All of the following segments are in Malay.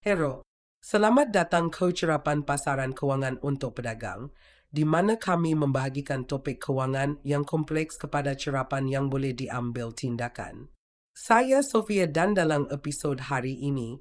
Hero, selamat datang ke ucapan pasaran kewangan untuk pedagang, di mana kami membahagikan topik kewangan yang kompleks kepada cerapan yang boleh diambil tindakan. Saya Sofia dan dalam episod hari ini,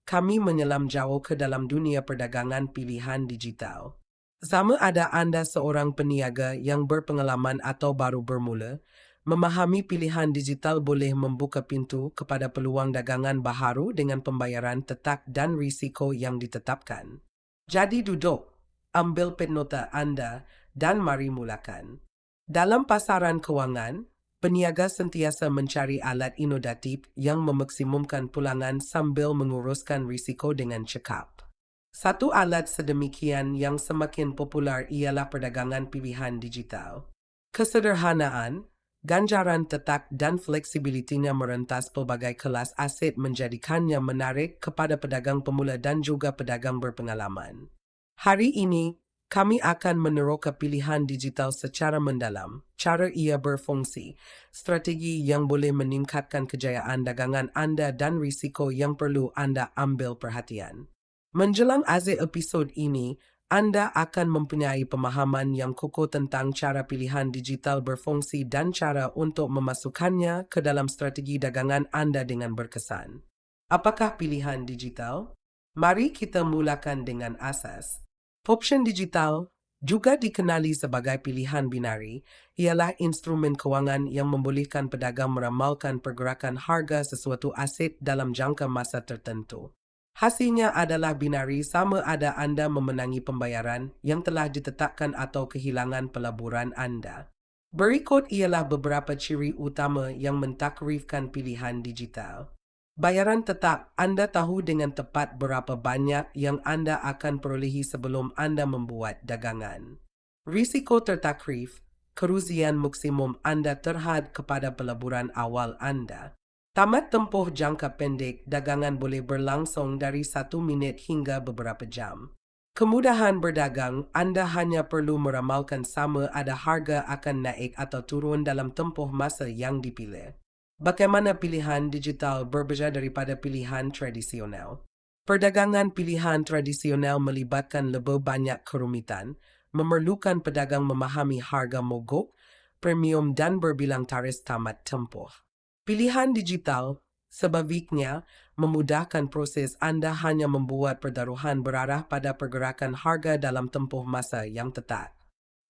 kami menyelam jauh ke dalam dunia perdagangan pilihan digital. Sama ada Anda seorang peniaga yang berpengalaman atau baru bermula, memahami pilihan digital boleh membuka pintu kepada peluang dagangan baharu dengan pembayaran tetap dan risiko yang ditetapkan. Jadi duduk, ambil penota Anda, dan mari mulakan. Dalam pasaran kewangan, peniaga sentiasa mencari alat inovatif yang memaksimumkan pulangan sambil menguruskan risiko dengan cekap. Satu alat sedemikian yang semakin popular ialah perdagangan pilihan digital. Kesederhanaan, ganjaran tetap dan fleksibilitinya merentas pelbagai kelas aset menjadikannya menarik kepada pedagang pemula dan juga pedagang berpengalaman. Hari ini, kami akan meneroka pilihan digital secara mendalam, cara ia berfungsi, strategi yang boleh meningkatkan kejayaan dagangan Anda dan risiko yang perlu Anda ambil perhatian. Menjelang akhir episod ini, Anda akan mempunyai pemahaman yang kokoh tentang cara pilihan digital berfungsi dan cara untuk memasukkannya ke dalam strategi dagangan Anda dengan berkesan. Apakah pilihan digital? Mari kita mulakan dengan asas. Option digital, juga dikenali sebagai pilihan binari, ialah instrumen kewangan yang membolehkan pedagang meramalkan pergerakan harga sesuatu aset dalam jangka masa tertentu. Hasilnya adalah binari sama ada Anda memenangi pembayaran yang telah ditetapkan atau kehilangan pelaburan Anda. Berikut ialah beberapa ciri utama yang mentakrifkan pilihan digital. Bayaran tetap, Anda tahu dengan tepat berapa banyak yang Anda akan perolehi sebelum Anda membuat dagangan. Risiko tertakrif, kerugian maksimum Anda terhad kepada pelaburan awal Anda. Tamat tempoh jangka pendek, dagangan boleh berlangsung dari 1 minit hingga beberapa jam. Kemudahan berdagang, Anda hanya perlu meramalkan sama ada harga akan naik atau turun dalam tempoh masa yang dipilih. Bagaimana pilihan digital berbeza daripada pilihan tradisional? Perdagangan pilihan tradisional melibatkan lebih banyak kerumitan, memerlukan pedagang memahami harga mogok, premium dan berbilang tarikh tamat tempoh. Pilihan digital, sebaliknya, memudahkan proses Anda hanya membuat pertaruhan berarah pada pergerakan harga dalam tempoh masa yang tetap.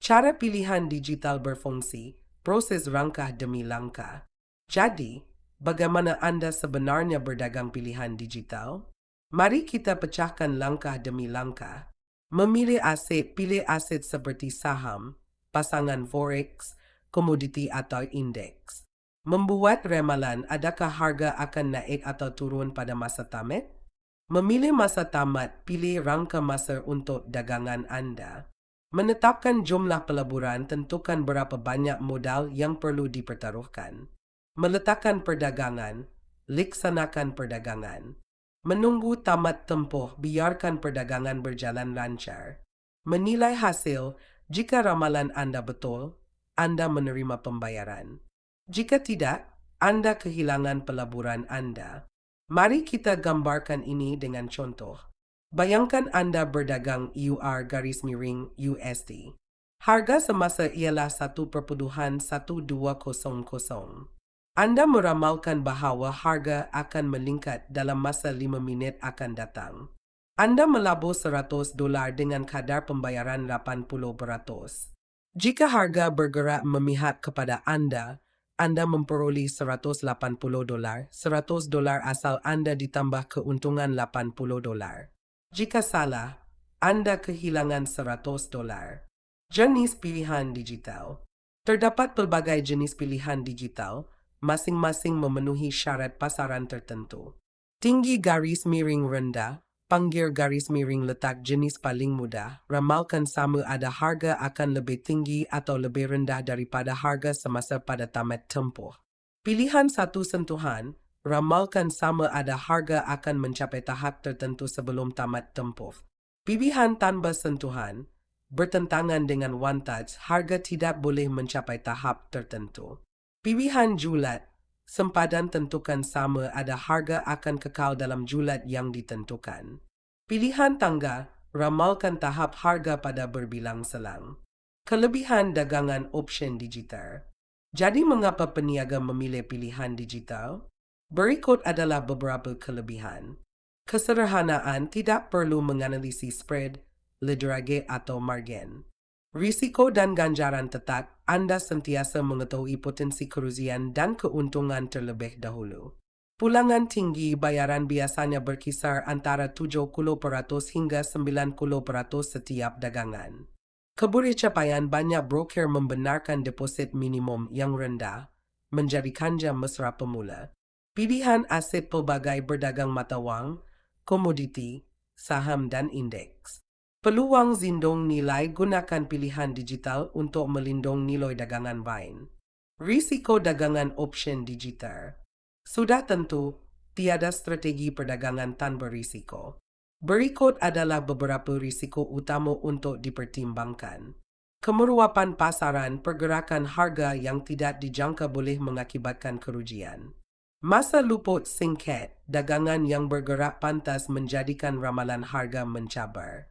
Cara pilihan digital berfungsi, proses langkah demi langkah. Jadi, bagaimana Anda sebenarnya berdagang pilihan digital? Mari kita pecahkan langkah demi langkah. Memilih aset, pilih aset seperti saham, pasangan forex, komoditi atau indeks. Membuat ramalan adakah harga akan naik atau turun pada masa tamat? Memilih masa tamat, pilih rangka masa untuk dagangan Anda. Menetapkan jumlah pelaburan, tentukan berapa banyak modal yang perlu dipertaruhkan. Meletakkan perdagangan, laksanakan perdagangan. Menunggu tamat tempoh, biarkan perdagangan berjalan lancar. Menilai hasil, jika ramalan Anda betul, Anda menerima pembayaran. Jika tidak, Anda kehilangan pelaburan Anda. Mari kita gambarkan ini dengan contoh. Bayangkan Anda berdagang USD. Harga semasa ialah 1,1200. Anda meramalkan bahawa harga akan meningkat dalam masa 5 minit akan datang. Anda melabur $100 dengan kadar pembayaran 80%. Jika harga bergerak memihak kepada Anda memperoleh $180. $100 asal Anda ditambah keuntungan $80. Jika salah, Anda kehilangan $100. Jenis pilihan digital. Terdapat pelbagai jenis pilihan digital, masing-masing memenuhi syarat pasaran tertentu. Tinggi garis miring rendah, panggir garis miring letak jenis paling mudah, ramalkan sama ada harga akan lebih tinggi atau lebih rendah daripada harga semasa pada tamat tempoh. Pilihan satu sentuhan, ramalkan sama ada harga akan mencapai tahap tertentu sebelum tamat tempoh. Pilihan tanpa sentuhan, bertentangan dengan one touch, harga tidak boleh mencapai tahap tertentu. Pilihan julat, Sempadan tentukan sama ada harga akan kekal dalam julat yang ditentukan. Pilihan tangga, ramalkan tahap harga pada berbilang selang. Kelebihan dagangan option digital. Jadi mengapa peniaga memilih pilihan digital? Berikut adalah beberapa kelebihan. Kesederhanaan, tidak perlu menganalisis spread, leverage atau margin. Risiko dan ganjaran tetap, Anda sentiasa mengetahui potensi kerugian dan keuntungan terlebih dahulu. Pulangan tinggi, bayaran biasanya berkisar antara 70% hingga 90% setiap dagangan. Kebercapaian, banyak broker membenarkan deposit minimum yang rendah, menjadikannya mesra pemula. Pilihan aset pelbagai berdagang mata wang, komoditi, saham dan indeks. Peluang zindong nilai, gunakan pilihan digital untuk melindungi nilai dagangan lain. Risiko dagangan option digital. Sudah tentu, tiada strategi perdagangan tanpa risiko. Berikut adalah beberapa risiko utama untuk dipertimbangkan. Kemerowapan pasaran, pergerakan harga yang tidak dijangka boleh mengakibatkan kerugian. Masa luput singkat, dagangan yang bergerak pantas menjadikan ramalan harga mencabar.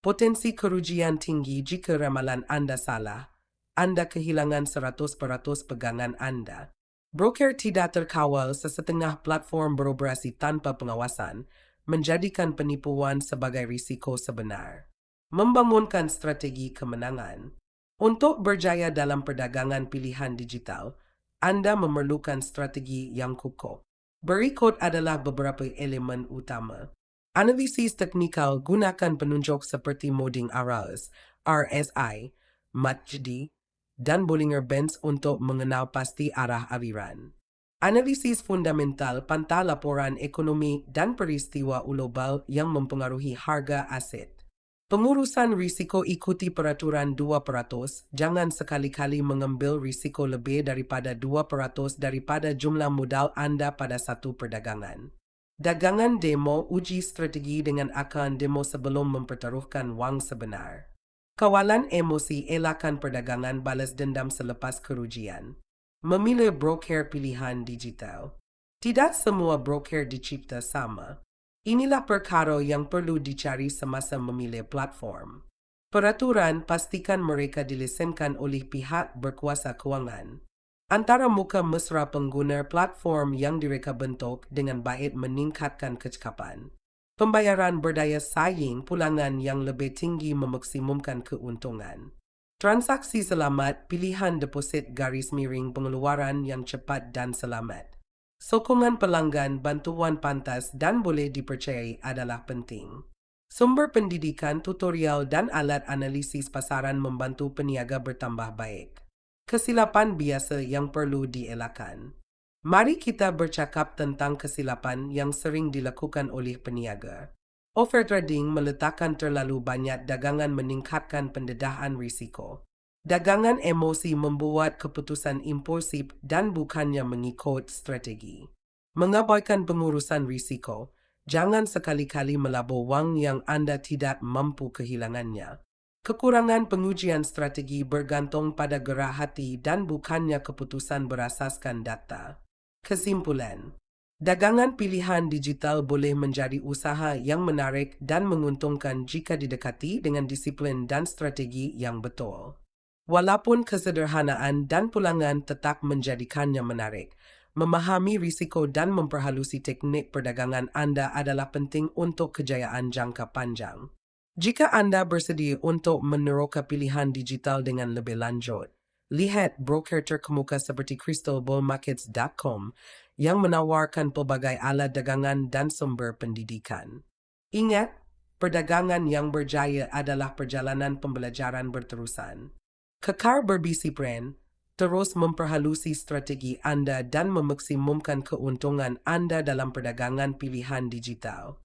Potensi kerugian tinggi jika ramalan Anda salah, Anda kehilangan 100% pegangan Anda. Broker tidak terkawal, sesetengah platform beroperasi tanpa pengawasan, menjadikan penipuan sebagai risiko sebenar. Membangunkan strategi kemenangan. Untuk berjaya dalam perdagangan pilihan digital, Anda memerlukan strategi yang kukuh. Berikut adalah beberapa elemen utama. Analisis teknikal, gunakan penunjuk seperti Moving Arrows, RSI, MACD, dan Bollinger Bands untuk mengenal pasti arah aliran. Analisis fundamental, pantau laporan ekonomi dan peristiwa global yang mempengaruhi harga aset. Pengurusan risiko, ikuti peraturan 2%, jangan sekali-kali mengambil risiko lebih daripada 2% daripada jumlah modal Anda pada satu perdagangan. Dagangan demo, uji strategi dengan akan demo sebelum mempertaruhkan wang sebenar. Kawalan emosi, elakkan perdagangan balas dendam selepas kerugian. Memilih broker pilihan digital. Tidak semua broker dicipta sama. Inilah perkara yang perlu dicari semasa memilih platform. Peraturan, pastikan mereka dilisensikan oleh pihak berkuasa kewangan. Antara muka mesra pengguna, platform yang direka bentuk dengan baik meningkatkan kecekapan. Pembayaran berdaya saing, pulangan yang lebih tinggi memaksimumkan keuntungan. Transaksi selamat, pilihan deposit garis miring, pengeluaran yang cepat dan selamat. Sokongan pelanggan, bantuan pantas dan boleh dipercayai adalah penting. Sumber pendidikan, tutorial dan alat analisis pasaran membantu peniaga bertambah baik. Kesilapan biasa yang perlu dielakkan. Mari kita bercakap tentang kesilapan yang sering dilakukan oleh peniaga. Overtrading, meletakkan terlalu banyak dagangan, meningkatkan pendedahan risiko. Dagangan emosi, membuat keputusan impulsif dan bukannya mengikut strategi. Mengabaikan pengurusan risiko, jangan sekali-kali melabur wang yang Anda tidak mampu kehilangannya. Kekurangan pengujian strategi, bergantung pada gerak hati dan bukannya keputusan berasaskan data. Kesimpulan, dagangan pilihan digital boleh menjadi usaha yang menarik dan menguntungkan jika didekati dengan disiplin dan strategi yang betul. Walaupun kesederhanaan dan pulangan tetap menjadikannya menarik, memahami risiko dan memperhalusi teknik perdagangan Anda adalah penting untuk kejayaan jangka panjang. Jika Anda bersedia untuk meneroka pilihan digital dengan lebih lanjut, lihat broker terkemuka seperti crystalballmarkets.com yang menawarkan pelbagai alat dagangan dan sumber pendidikan. Ingat, perdagangan yang berjaya adalah perjalanan pembelajaran berterusan. Kekal berdisiplin, terus memperhalusi strategi Anda dan memaksimumkan keuntungan Anda dalam perdagangan pilihan digital.